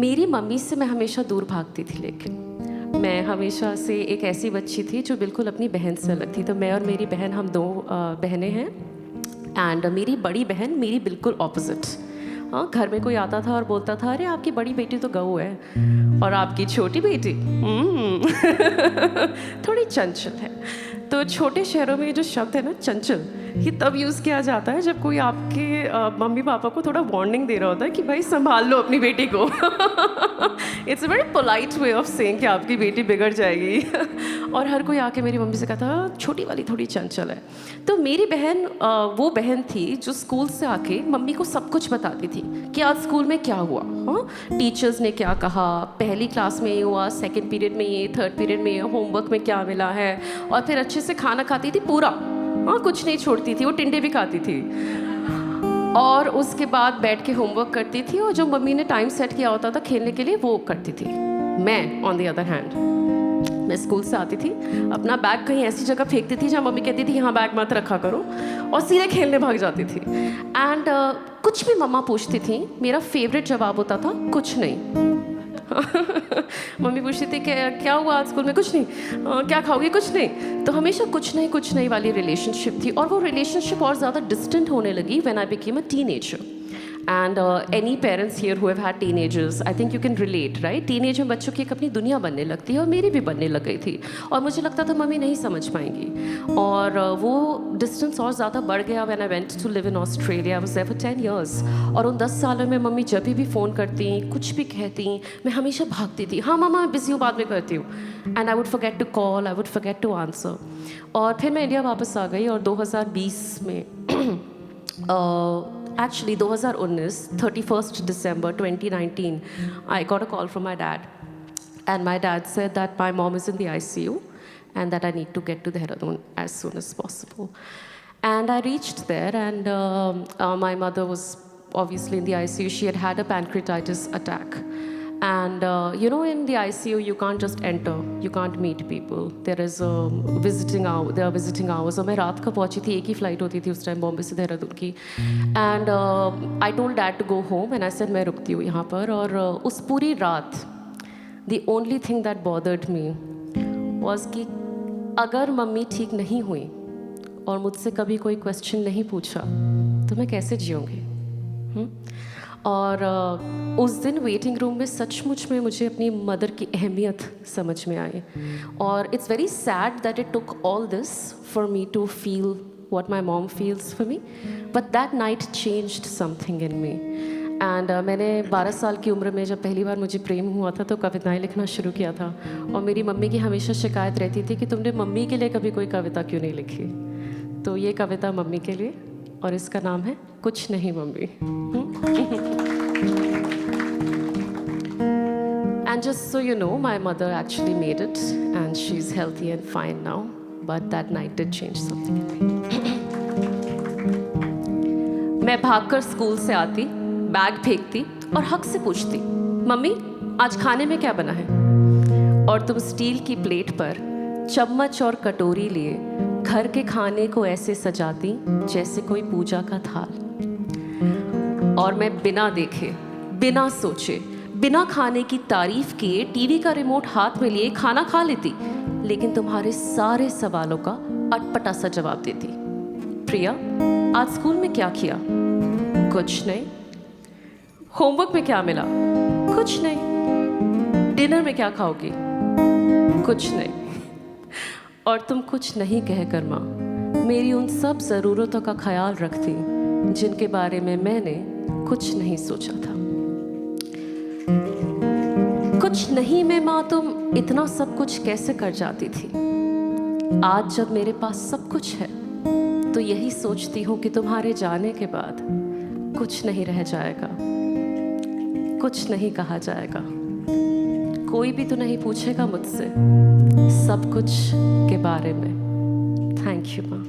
मेरी मम्मी से मैं हमेशा दूर भागती थी, लेकिन मैं हमेशा से एक ऐसी बच्ची थी जो बिल्कुल अपनी बहन से अलग थी। तो मैं और मेरी बहन, हम दो बहनें हैं। एंड मेरी बड़ी बहन मेरी बिल्कुल ऑपोजिट। हाँ, घर में कोई आता था और बोलता था, अरे आपकी बड़ी बेटी तो गऊ है और आपकी छोटी बेटी थोड़ी चंचल है। तो छोटे शहरों में ये जो शब्द है ना, चंचल, ये तब यूज़ किया जाता है जब कोई आपके मम्मी पापा को थोड़ा वार्निंग दे रहा होता है कि भाई संभाल लो अपनी बेटी को। It's a very polite way of saying कि आपकी बेटी बिगड़ जाएगी। और हर कोई आके मेरी मम्मी से कहता, छोटी वाली थोड़ी चंचल है। तो मेरी बहन वो बहन थी जो स्कूल से आके मम्मी को सब कुछ बताती थी कि आज स्कूल में क्या हुआ, हाँ, टीचर्स ने क्या कहा, पहली क्लास में ये हुआ, सेकंड पीरियड में ये, थर्ड पीरियड में ये, होमवर्क में क्या मिला है। और फिर अच्छे से खाना खाती थी पूरा, हाँ, कुछ नहीं छोड़ती थी, वो टिंडे भी खाती थी। और उसके बाद बैठ के होमवर्क करती थी, और जो मम्मी ने टाइम सेट किया होता था खेलने के लिए वो करती थी। मैं ऑन द अदर हैंड, मैं स्कूल से आती थी, अपना बैग कहीं ऐसी जगह फेंकती थी जहाँ मम्मी कहती थी यहाँ बैग मत रखा करो, और सीधे खेलने भाग जाती थी। एंड कुछ भी मम्मा पूछती थी, मेरा फेवरेट जवाब होता था कुछ नहीं। मम्मी पूछती थी कि क्या हुआ आज स्कूल में, कुछ नहीं। क्या खाओगे, कुछ नहीं। तो हमेशा कुछ नहीं वाली रिलेशनशिप थी, और वो रिलेशनशिप और ज़्यादा डिस्टेंट होने लगी when I became a teenager. And any parents here who have had teenagers, I think you can relate, right. Teenage में बच्चों की एक अपनी दुनिया बनने लगती है, और मेरी भी बनने लग गई थी। और मुझे लगता था मम्मी नहीं समझ पाएंगी, और वो डिस्टेंस और ज़्यादा बढ़ गया when I went to live in Australia. I was there for 10 years। और उन 10 सालों में मम्मी जब भी फ़ोन करती, कुछ भी कहती, मैं हमेशा भागती थी, हाँ मामा मैं बिजी हूँ, बाद में करती हूँ। And I would forget to call, I would forget to answer. और फिर मैं इंडिया वापस आ गई, और 2020 में actually 2019, 31st December 2019, I got a call from my dad, and my dad said that my mom is in the ICU and that I need to get to Dehradun as soon as possible. And I reached there, and my mother was obviously in the ICU. She had had a pancreatitis attack. And you know, in the ICU, you can't just enter. You can't meet people. There is a visiting hour. There are visiting hours. और मैं रात को पहुंची थी, एक ही flight होती थी उस टाइम बॉम्बे से देहरादून की. And I told dad to go home, and I said मैं रुकती हूँ यहाँ पर. और उस पूरी रात, the only thing that bothered me was कि अगर मम्मी ठीक नहीं हुई और मुझसे कभी कोई क्वेश्चन नहीं पूछा तो मैं कैसे जीऊँगी. और उस दिन वेटिंग रूम में सचमुच में मुझे अपनी मदर की अहमियत समझ में आई. और it's very sad that it took all this for me to feel what my mom feels for me, but that night changed something in me. And मैंने 12 साल की उम्र में जब पहली बार मुझे प्रेम हुआ था तो कविताएं लिखना शुरू किया था. और मेरी मम्मी की हमेशा शिकायत रहती थी कि तुमने मम्मी के लिए कभी कोई कविता क्यों नहीं लिखी. तो ये कविता मम्मी के लिए, और इसका नाम है कुछ नहीं mummy. And just so you know, my mother actually made it, and she's healthy and fine now. But that night did change something in me. मैं भागकर स्कूल से आती, बैग फेंकती और हक से पूछती, मम्मी आज खाने में क्या बना है. और तुम स्टील की प्लेट पर चम्मच और कटोरी लिए घर के खाने को ऐसे सजाती जैसे कोई पूजा का थाल. और मैं बिना देखे, बिना सोचे, बिना खाने की तारीफ किए टीवी का रिमोट हाथ में लिए खाना खा लेती, लेकिन तुम्हारे सारे सवालों का अटपटा सा जवाब देती. प्रिया आज स्कूल में क्या किया. कुछ नहीं. होमवर्क में क्या मिला. कुछ नहीं. डिनर में क्या खाओगी. कुछ नहीं. और तुम कुछ नहीं कहकर माँ मेरी उन सब ज़रूरतों का ख्याल रखती जिनके बारे में मैंने कुछ नहीं सोचा था. कुछ नहीं में माँ तुम इतना सब कुछ कैसे कर जाती थी. आज जब मेरे पास सब कुछ है तो यही सोचती हूँ कि तुम्हारे जाने के बाद कुछ नहीं रह जाएगा, कुछ नहीं कहा जाएगा, कोई भी तो नहीं पूछेगा मुझसे सब कुछ के बारे में. थैंक यू माँ.